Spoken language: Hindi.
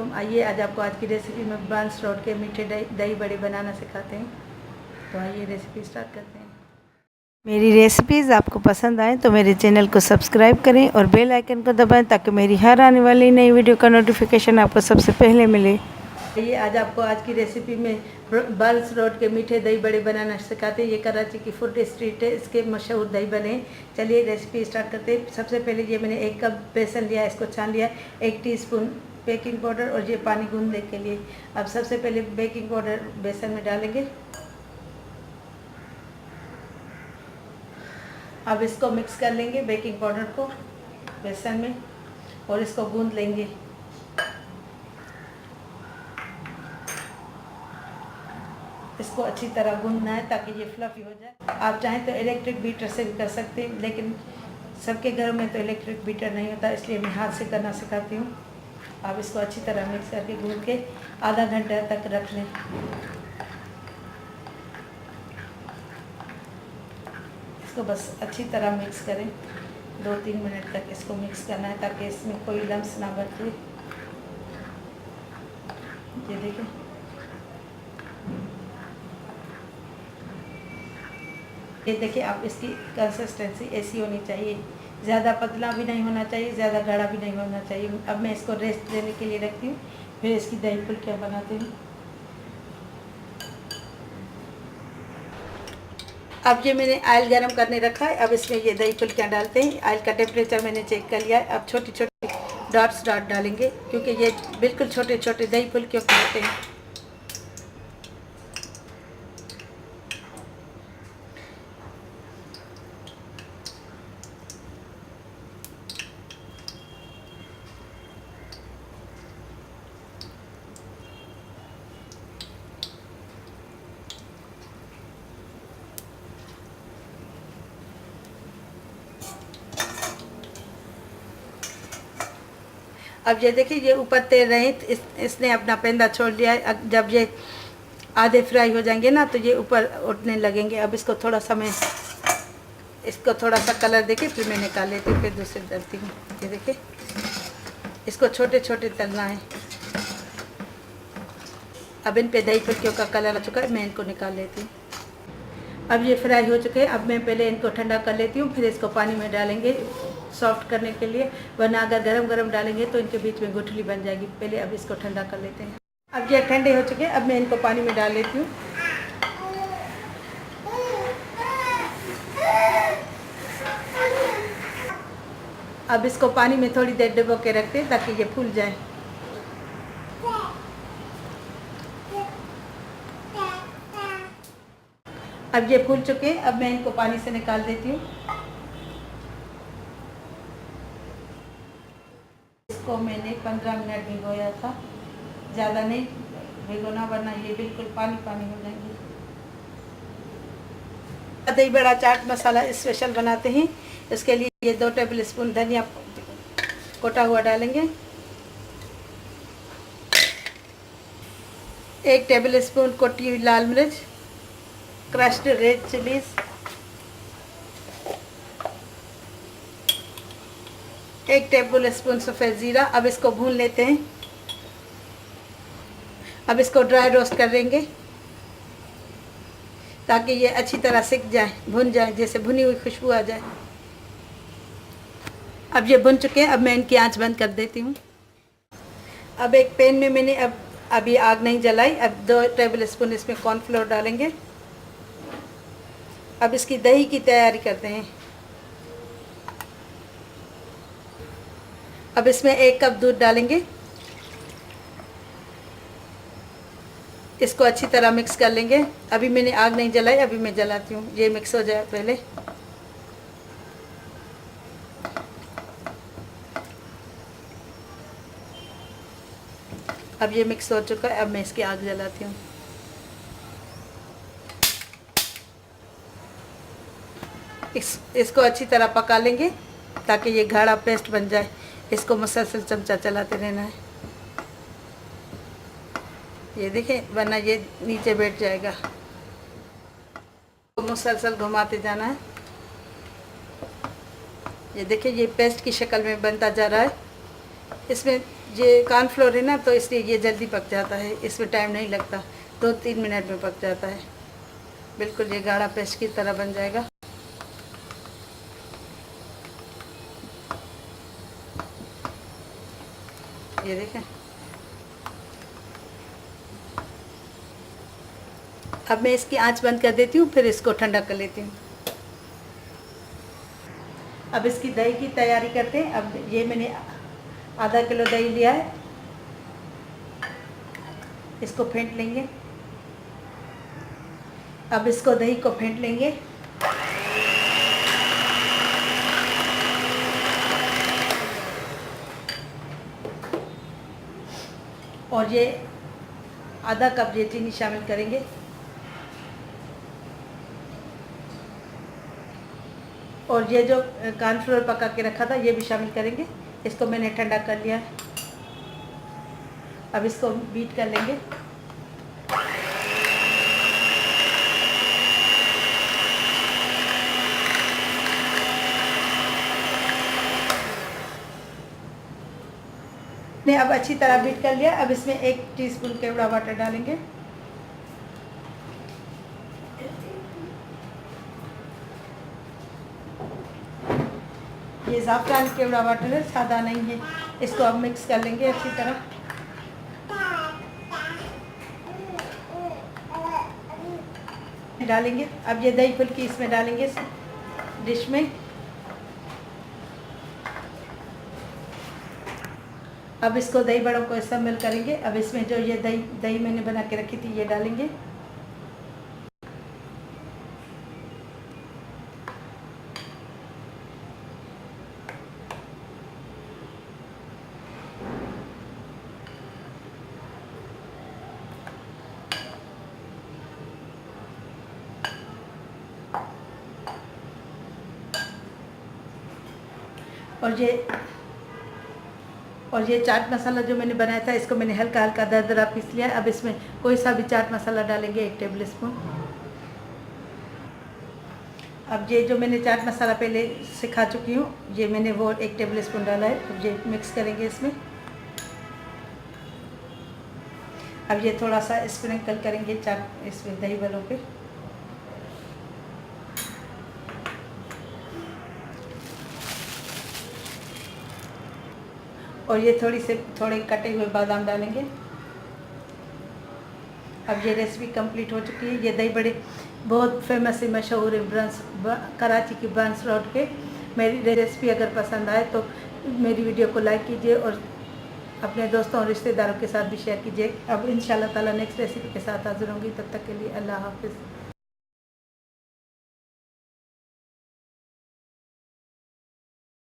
वालेकुम। आइए आज आपको आज की रेसिपी में बंस रोड के मीठे दही बड़े बनाना सिखाते हैं। तो आइए रेसिपी स्टार्ट करते हैं। मेरी रेसिपीज़ आपको पसंद आए तो मेरे चैनल को सब्सक्राइब करें और बेल आइकन को दबाएं ताकि मेरी हर आने वाली नई वीडियो का नोटिफिकेशन आपको सबसे पहले मिले। आइए आज आपको आज की रेसिपी में बंस रोड के मीठे दही बड़े बनाना सिखाते हैं। ये कराची की फूड स्ट्रीट है, इसके मशहूर दही बने। चलिए रेसिपी स्टार्ट करते हैं। सबसे पहले ये मैंने 1 कप बेसन लिया, इसको छान लिया, 1 टीस्पून बेकिंग पाउडर और ये पानी गूंदने के लिए। अब सबसे पहले बेकिंग पाउडर बेसन में डालेंगे। अब इसको मिक्स कर लेंगे बेकिंग पाउडर को बेसन में और इसको गूंद लेंगे। इसको अच्छी तरह गूंदना है ताकि ये फ्लफी हो जाए। आप चाहें तो इलेक्ट्रिक बीटर से भी कर सकते हैं, लेकिन सबके घरों में तो इलेक्ट्रिक बीटर नहीं होता, इसलिए मैं हाथ से करना सिखाती हूँ। आप इसको अच्छी तरह मिक्स करके गूंद के आधा घंटा तक रख लें। इसको बस अच्छी तरह मिक्स करें, 2-3 मिनट तक इसको मिक्स करना है ताकि इसमें कोई लम्स ना बचे। ये देखिए, ये देखिए, आप इसकी कंसिस्टेंसी ऐसी होनी चाहिए, ज़्यादा पतला भी नहीं होना चाहिए, ज़्यादा गाढ़ा भी नहीं होना चाहिए। अब मैं इसको रेस्ट देने के लिए रखती हूँ, फिर इसकी दही फुल्कियाँ बनाती हूँ। अब ये मैंने ऑयल गरम करने रखा है। अब इसमें ये दही फुल्कियाँ डालते हैं। ऑयल का टेम्परेचर मैंने चेक कर लिया है। अब छोटी छोटी डॉट डालेंगे क्योंकि ये बिल्कुल छोटे छोटे दही फुल्कियों के होते हैं। अब ये देखिए, ये ऊपर तेल रहित इसने अपना पेंदा छोड़ लिया है। अब जब ये आधे फ्राई हो जाएंगे ना तो ये ऊपर उठने लगेंगे। अब इसको थोड़ा सा मैं इसको थोड़ा सा कलर देके फिर मैं निकाल लेती हूँ, फिर दूसरे डालती हूँ। ये देखिए, इसको छोटे छोटे तलना है। अब इन पे दही फुल्कियों का कलर आ चुका है, मैं इनको निकाल लेती हूँ। अब ये फ्राई हो चुके हैं। अब मैं पहले इनको ठंडा कर लेती हूँ, फिर इसको पानी में डालेंगे सॉफ्ट करने के लिए, वरना अगर गरम गरम डालेंगे तो इनके बीच में गुठली बन जाएगी। पहले अब इसको ठंडा कर लेते हैं। अब ये ठंडे हो चुके हैं। अब मैं इनको पानी में डाल लेती हूँ। अब इसको पानी में थोड़ी देर डुबो के रखते हैं ताकि ये फूल जाए। अब ये फूल चुके हैं। अब मैं इनको पानी से निकाल देती हूँ। इसको मैंने 15 मिनट भिगोया था, ज़्यादा नहीं भिगोना वरना ये बिल्कुल पानी पानी हो जाएंगे। दही बड़ा चाट मसाला स्पेशल बनाते हैं। इसके लिए ये 2 टेबल स्पून धनिया कोटा हुआ डालेंगे, 1 टेबल स्पून कोटी हुई लाल मिर्च, crushed red chillies, 1 table spoon सफ़ेद ज़ीरा। अब इसको भून लेते हैं। अब इसको ड्राई रोस्ट कर लेंगे ताकि ये अच्छी तरह सिक जाए, भुन जाए, जैसे भुनी हुई खुशबू आ जाए। अब ये भुन चुके हैं। अब मैं इनकी आंच बंद कर देती हूँ। अब एक पैन में मैंने अभी आग नहीं जलाई। अब 2 टेबल स्पून इसमें कॉर्नफ्लोर डालेंगे। अब इसकी दही की तैयारी करते हैं। अब इसमें 1 कप दूध डालेंगे। इसको अच्छी तरह मिक्स कर लेंगे। अभी मैंने आग नहीं जलाई, अभी मैं जलाती हूँ, ये मिक्स हो जाए पहले। अब ये मिक्स हो चुका है। अब मैं इसकी आग जलाती हूँ। इसको अच्छी तरह पका लेंगे ताकि ये गाढ़ा पेस्ट बन जाए। इसको मुसलसल चमचा चलाते रहना है। ये देखें, वरना ये नीचे बैठ जाएगा। मुसलसल घुमाते जाना है। ये देखिए, ये पेस्ट की शक्ल में बनता जा रहा है। इसमें ये कॉर्नफ्लोर है ना, तो इसलिए ये जल्दी पक जाता है, इसमें टाइम नहीं लगता, 2-3 मिनट में पक जाता है। बिल्कुल ये गाढ़ा पेस्ट की तरह बन जाएगा। ये देखें। अब मैं इसकी आंच बंद कर देती हूँ, फिर इसको ठंडा कर लेती हूँ। अब इसकी दही की तैयारी करते हैं। अब ये मैंने आधा किलो दही लिया है, इसको फेंट लेंगे। अब इसको दही को फेंट लेंगे। और ये आधा कप ये चीनी शामिल करेंगे। और ये जो कॉर्नफ्लोर पका के रखा था ये भी शामिल करेंगे। इसको मैंने ठंडा कर लिया है। अब इसको बीट कर लेंगे। ने अब अच्छी तरह बीट कर लिया। अब इसमें 1 टीस्पून केवड़ा वाटर डालेंगे। ये ज़ाफ़रान केवड़ा वाटर है, सादा नहीं है। इसको अब मिक्स कर लेंगे अच्छी तरह। डालेंगे। अब ये दही फुल्की इसमें डालेंगे इस डिश में। अब इसको दही बड़ों को शामिल करेंगे। अब इसमें जो ये दही मैंने बना के रखी थी ये डालेंगे। और ये चाट मसाला जो मैंने बनाया था, इसको मैंने हल्का हल्का दरदरा पीस लिया। अब इसमें कोई सा भी चाट मसाला डालेंगे, 1 टेबल स्पून। अब ये जो मैंने चाट मसाला पहले सिखा चुकी हूँ, ये मैंने वो 1 टेबल स्पून डाला है। अब ये मिक्स करेंगे इसमें। अब ये थोड़ा सा स्प्रिंकल करेंगे चाट इसमें दही बड़ों पे। और ये थोड़े कटे हुए बादाम डालेंगे। अब ये रेसिपी कंप्लीट हो चुकी है। ये दही बड़े बहुत फेमस है, मशहूर है कराची की ब्रांच रोड पे। मेरी रेसिपी अगर पसंद आए तो मेरी वीडियो को लाइक कीजिए और अपने दोस्तों और रिश्तेदारों के साथ भी शेयर कीजिए। अब इंशाल्लाह ताला नेक्स्ट रेसिपी के साथ हाजिर होंगी। तब तक के लिए अल्लाह हाफिज़।